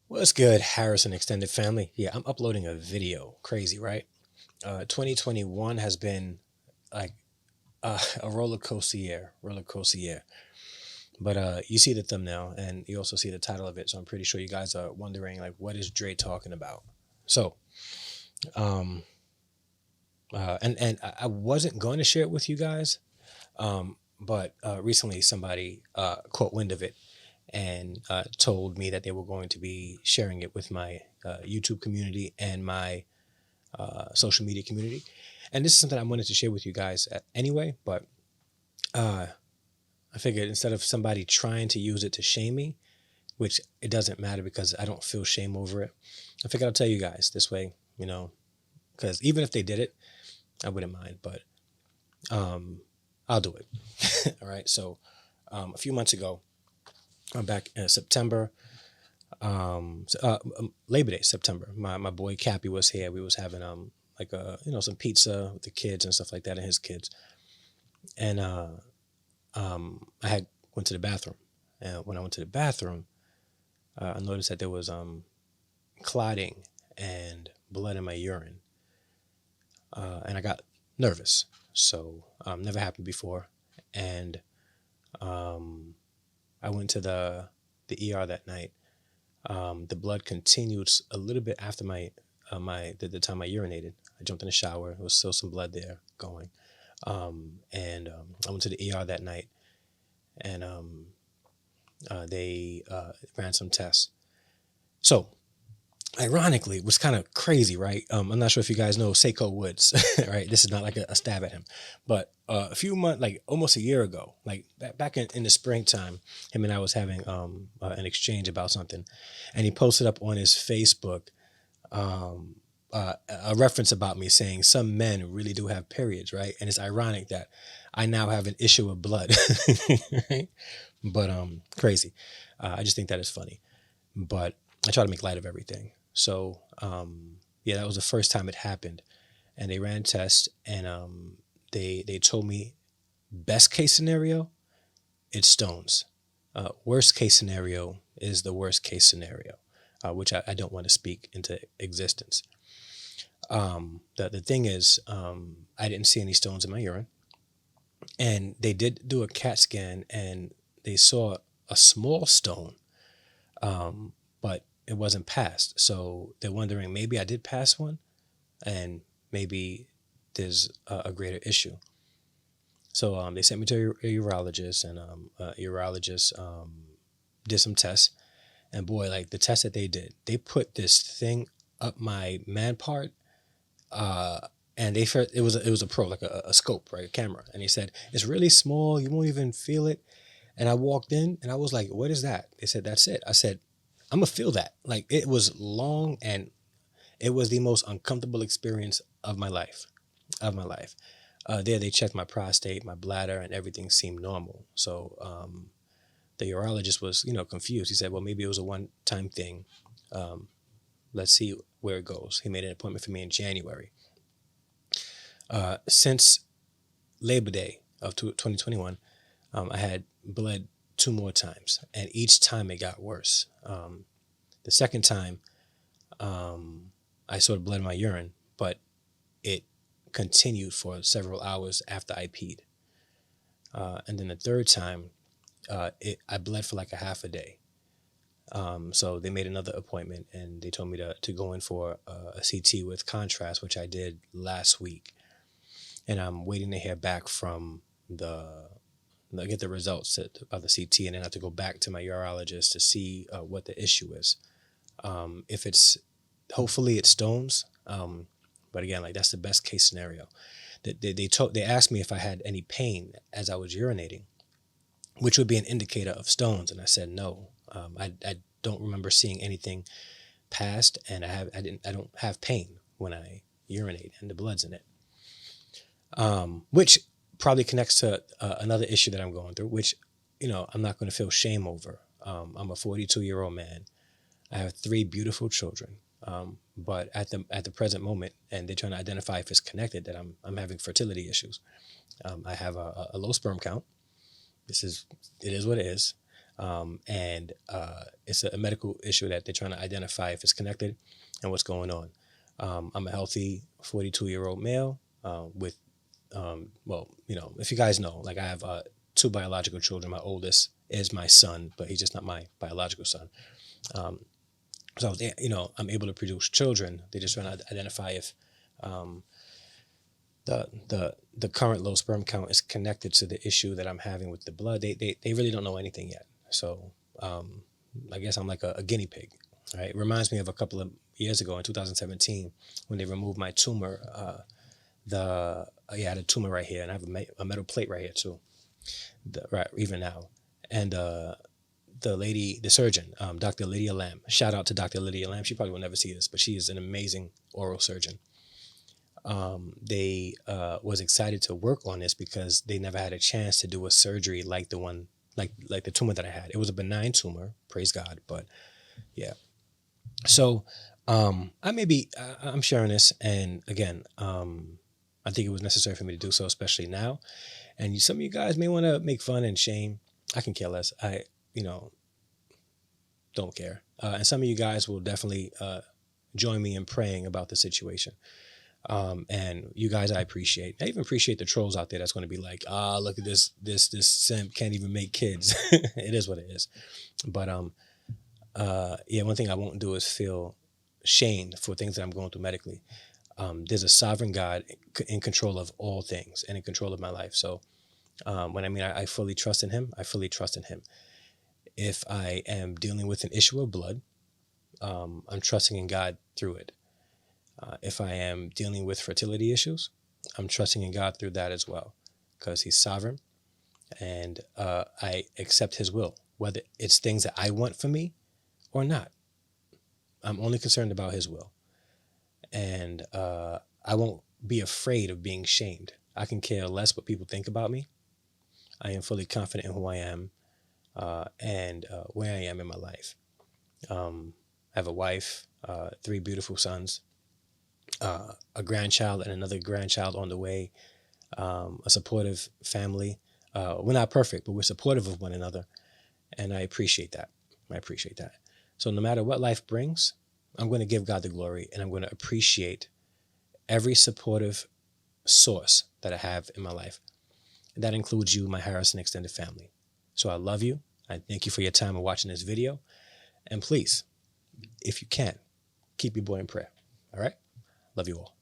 What's good, Harrison extended family? Yeah, I'm uploading a video. Crazy, right? 2021 has been like a roller coaster year. But you see the thumbnail and you also see the title of it, so I'm pretty sure you guys are wondering like, what is Dre talking about? So, um, and I wasn't going to share it with you guys, but recently somebody caught wind of it and told me that they were going to be sharing it with my YouTube community and my social media community. And this is something I wanted to share with you guys anyway, but uh, I figured instead of somebody trying to use it to shame me, which it doesn't matter because I don't feel shame over it, I figured I'll tell you guys this way, because even if they did it, I wouldn't mind, but um, I'll do it. All right. So a few months ago, I'm back in September, Labor Day, September. My boy Cappy was here. We was having like some pizza with the kids and stuff like that, and his kids. And I had went to the bathroom, and when I went to the bathroom, I noticed that there was clotting and blood in my urine, and I got nervous. So never happened before, and um, I went to the ER that night. The blood continued a little bit after the time I urinated. I jumped in the shower. There was still some blood there going, and I went to the ER that night, and they ran some tests. So, ironically, it was kind of crazy, right? I'm not sure if you guys know Seiko Woods, right? This is not like a stab at him, but a few months, like almost a year ago, like back in the springtime, him and I was having an exchange about something, and he posted up on his Facebook um, a reference about me saying some men really do have periods, right? And it's ironic that I now have an issue of blood, right? But crazy. I just think that is funny. But I try to make light of everything. So yeah, that was the first time it happened, and they ran tests, and they told me best case scenario, it's stones. Worst case scenario is the worst case scenario, which I don't want to speak into existence. The thing is, I didn't see any stones in my urine, and they did do a CAT scan, and they saw a small stone, but it wasn't passed. So they're wondering maybe I did pass one, and maybe there's a greater issue. So they sent me to a urologist, and urologist did some tests. And boy, like the test that they did, they put this thing up my man part, uh, and they first it was a pro, like a scope, right, a camera, and he said it's really small, you won't even feel it. And I walked in, and I was like, "What is that?" They said, "That's it." I said, "I'm gonna feel that." Like it was long, and it was the most uncomfortable experience of my life. Of my life. There, they checked my prostate, my bladder, and everything seemed normal. So the urologist was, confused. He said, "Well, maybe it was a one-time thing. Um, let's see where it goes." He made an appointment for me in January. Since Labor Day of 2021, I had bled two more times, and each time it got worse. The second time, I sort of bled in my urine, but it continued for several hours after I peed. And then the third time, I bled for like a half a day. So they made another appointment, and they told me to go in for a CT with contrast, which I did last week. And I'm waiting to hear back from get the results of the CT, and then I have to go back to my urologist to see what the issue is. If it's hopefully it's stones, but again, like that's the best case scenario. They asked me if I had any pain as I was urinating, which would be an indicator of stones, and I said no. I don't remember seeing anything past, and I don't have pain when I urinate, and the blood's in it. Which probably connects to another issue that I'm going through, which I'm not going to feel shame over. I'm a 42-year-old man. I have three beautiful children. But at the present moment, and they're trying to identify if it's connected, that I'm having fertility issues. I have a low sperm count. It is what it is. And it's a medical issue that they're trying to identify if it's connected and what's going on. I'm a healthy 42-year-old male with, well, if you guys know, like I have 2 biological children. My oldest is my son, but he's just not my biological son. So, I'm able to produce children. They're just trying to identify if the current low sperm count is connected to the issue that I'm having with the blood. They really don't know anything yet. So I guess I'm like a guinea pig. Right? It reminds me of a couple of years ago in 2017 when they removed my tumor. I had a tumor right here, and I have a metal plate right here too. Right, even now. And the surgeon, Dr. Lydia Lamb. Shout out to Dr. Lydia Lamb. She probably will never see this, but she is an amazing oral surgeon. They was excited to work on this because they never had a chance to do a surgery like the one, like the tumor that I had. It was a benign tumor, praise God. But yeah, so I'm sharing this, and again, I think it was necessary for me to do so, especially now. And some of you guys may want to make fun and shame. I can care less. I don't care. And some of you guys will definitely join me in praying about the situation. And you guys, I appreciate. I even appreciate the trolls out there that's going to be like, look at this simp can't even make kids. It is what it is. But one thing I won't do is feel shamed for things that I'm going through medically. There's a sovereign God in control of all things and in control of my life. So when I fully trust in him, I fully trust in him. If I am dealing with an issue of blood, I'm trusting in God through it. If I am dealing with fertility issues, I'm trusting in God through that as well, because he's sovereign, and I accept his will, whether it's things that I want for me or not. I'm only concerned about his will. And I won't be afraid of being shamed. I can care less what people think about me. I am fully confident in who I am and where I am in my life. I have a wife, 3 beautiful sons, a grandchild and another grandchild on the way, a supportive family. We're not perfect, but we're supportive of one another. And I appreciate that. So no matter what life brings, I'm going to give God the glory, and I'm going to appreciate every supportive source that I have in my life. And that includes you, my Harrison extended family. So I love you. I thank you for your time of watching this video. And please, if you can, keep your boy in prayer. All right? Love you all.